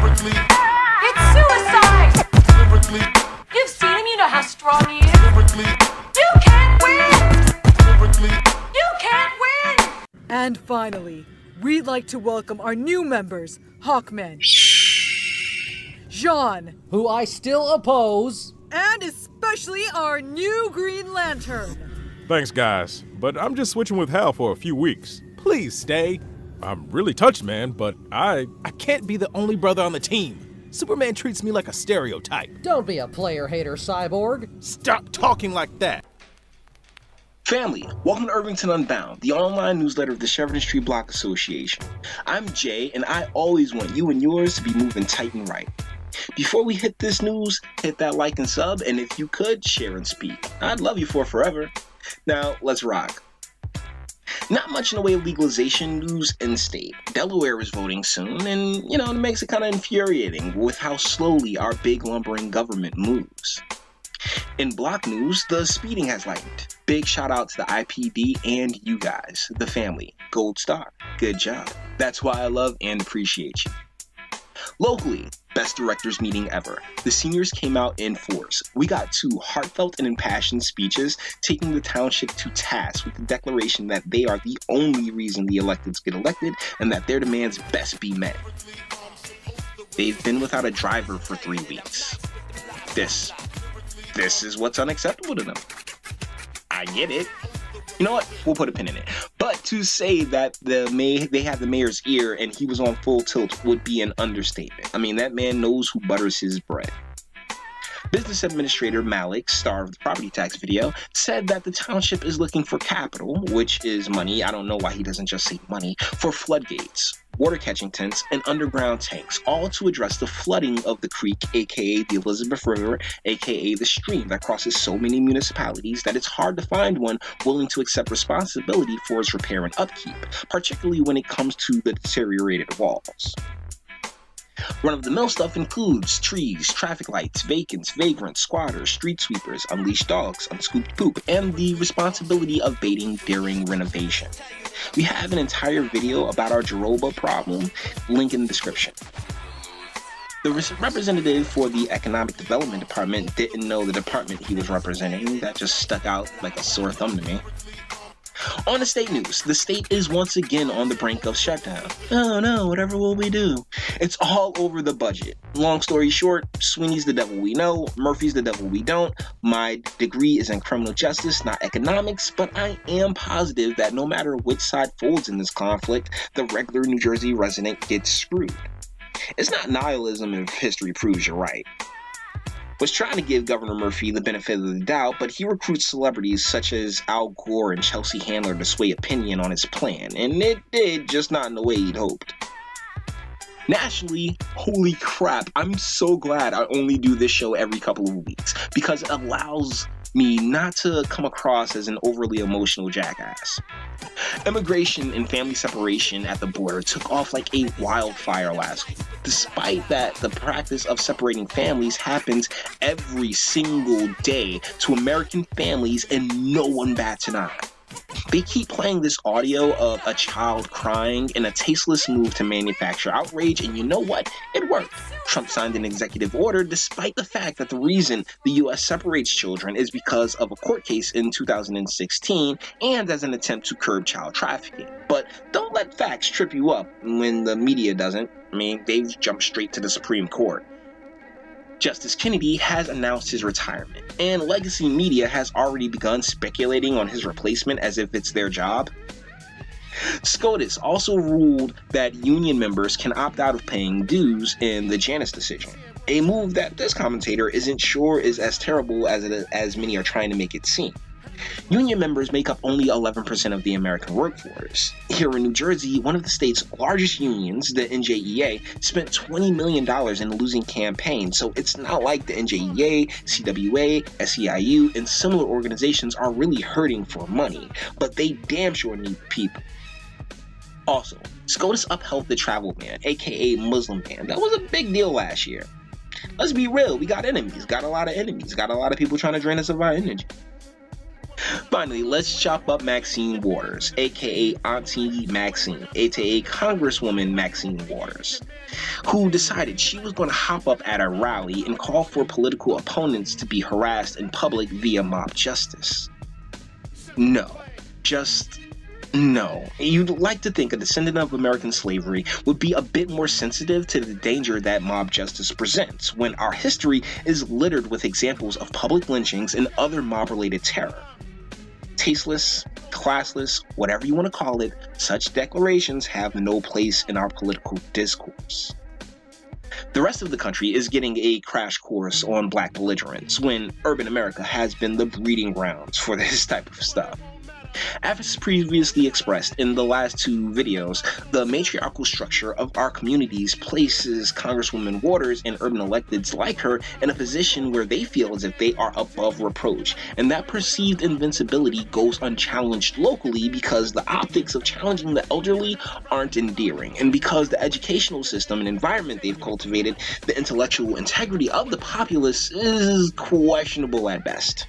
It's suicide! You've seen him, you know how strong he is. You can't win! You can't win! And finally, we'd like to welcome our new members, Hawkmen. Jean. Who I still oppose. And especially our new Green Lantern. Thanks, guys, but I'm just switching with Hal for a few weeks. Please stay. I'm really touched, man, but I can't be the only brother on the team. Superman treats me like a stereotype. Don't be a player hater, Cyborg. Stop talking like that. Family, welcome to Irvington Unbound, the online newsletter of the Sheridanstba Block Association. I'm Jay, and I always want you and yours to be moving tight and right. Before we hit this news, hit that like and sub, and if you could, share and speak. I'd love you for forever. Now, let's rock. Not much in the way of legalization news in state. Delaware is voting soon, and, it makes it kind of infuriating with how slowly our big lumbering government moves. In block news, the speeding has lightened. Big shout out to the IPD and you guys, the family. Gold star. Good job. That's why I love and appreciate you. Locally, best directors meeting ever. The seniors came out in force. We got 2 heartfelt and impassioned speeches taking the township to task with the declaration that they are the only reason the electeds get elected and that their demands best be met. They've been without a driver for 3 weeks. This is what's unacceptable to them. I get it. You know what? We'll put a pin in it. But to say that they had the mayor's ear and he was on full tilt would be an understatement. I mean, that man knows who butters his bread. Business Administrator Malik, star of the property tax video, said that the township is looking for capital, which is money, I don't know why he doesn't just say money, for floodgates, water catching tents, and underground tanks, all to address the flooding of the creek, aka the Elizabeth River, aka the stream that crosses so many municipalities that it's hard to find one willing to accept responsibility for its repair and upkeep, particularly when it comes to the deteriorated walls. Run-of-the-mill stuff includes trees, traffic lights, vacants, vagrants, squatters, street sweepers, unleashed dogs, unscooped poop, and the responsibility of baiting during renovation. We have an entire video about our Jeroba problem, link in the description. The representative for the Economic Development Department didn't know the department he was representing. That just stuck out like a sore thumb to me. On the state news, the state is once again on the brink of shutdown. Oh no, whatever will we do? It's all over the budget. Long story short, Sweeney's the devil we know, Murphy's the devil we don't. My degree is in criminal justice, not economics, but I am positive that no matter which side folds in this conflict, the regular New Jersey resident gets screwed. It's not nihilism if history proves you're right. Was trying to give Governor Murphy the benefit of the doubt, but he recruits celebrities such as Al Gore and Chelsea Handler to sway opinion on his plan, and it did, just not in the way he'd hoped. Nationally, holy crap, I'm so glad I only do this show every couple of weeks, because it allows me not to come across as an overly emotional jackass. Immigration and family separation at the border took off like a wildfire last week. Despite that, the practice of separating families happens every single day to American families and no one bats an eye. They keep playing this audio of a child crying in a tasteless move to manufacture outrage, and you know what? It worked. Trump signed an executive order despite the fact that the reason the U.S. separates children is because of a court case in 2016 and as an attempt to curb child trafficking. But don't let facts trip you up when the media doesn't. I mean, they've jumped straight to the Supreme Court. Justice Kennedy has announced his retirement, and legacy media has already begun speculating on his replacement as if it's their job. SCOTUS also ruled that union members can opt out of paying dues in the Janus decision, a move that this commentator isn't sure is as terrible as many are trying to make it seem. Union members make up only 11% of the American workforce. Here in New Jersey, one of the state's largest unions, the NJEA, spent $20 million in a losing campaign, so it's not like the NJEA, CWA, SEIU, and similar organizations are really hurting for money, but they damn sure need people. Also, SCOTUS upheld the travel ban, aka Muslim ban. That was a big deal last year. Let's be real, we got enemies, got a lot of enemies, got a lot of people trying to drain us of our energy. Finally, let's chop up Maxine Waters, aka Auntie Maxine, aka Congresswoman Maxine Waters, who decided she was going to hop up at a rally and call for political opponents to be harassed in public via mob justice. No. Just no. You'd like to think a descendant of American slavery would be a bit more sensitive to the danger that mob justice presents when our history is littered with examples of public lynchings and other mob-related terror. Tasteless, classless, whatever you want to call it, such declarations have no place in our political discourse. The rest of the country is getting a crash course on black belligerence when urban America has been the breeding grounds for this type of stuff. As previously expressed in the last two videos, the matriarchal structure of our communities places Congresswoman Waters and urban electeds like her in a position where they feel as if they are above reproach, and that perceived invincibility goes unchallenged locally because the optics of challenging the elderly aren't endearing, and because the educational system and environment they've cultivated, the intellectual integrity of the populace is questionable at best.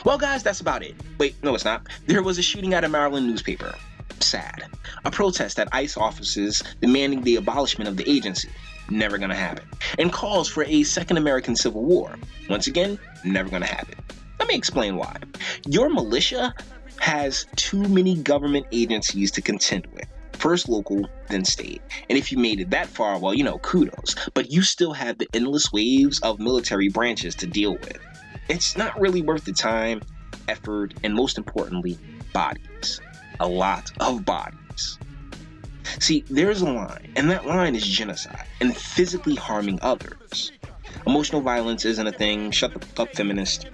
Well, guys, that's about it. Wait, no, it's not. There was a shooting at a Maryland newspaper. Sad. A protest at ICE offices demanding the abolishment of the agency. Never gonna happen. And calls for a second American Civil War. Once again, never gonna happen. Let me explain why. Your militia has too many government agencies to contend with. First local, then state. And if you made it that far, well, kudos. But you still have the endless waves of military branches to deal with. It's not really worth the time, effort, and most importantly, bodies. A lot of bodies. See, there's a line, and that line is genocide and physically harming others. Emotional violence isn't a thing. Shut the fuck up, feminist.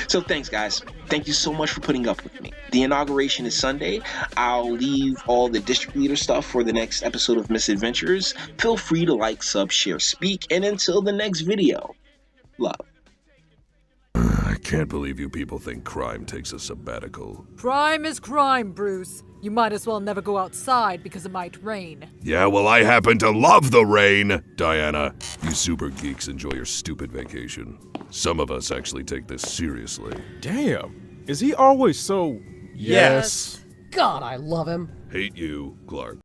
So thanks, guys. Thank you so much for putting up with me. The inauguration is Sunday. I'll leave all the district leader stuff for the next episode of Misadventures. Feel free to like, sub, share, speak, and until the next video, love. I can't believe you people think crime takes a sabbatical. Crime is crime, Bruce. You might as well never go outside because it might rain. Yeah, well, I happen to love the rain, Diana. You super geeks enjoy your stupid vacation. Some of us actually take this seriously. Damn, is he always so... Yes. God, I love him. Hate you, Clark.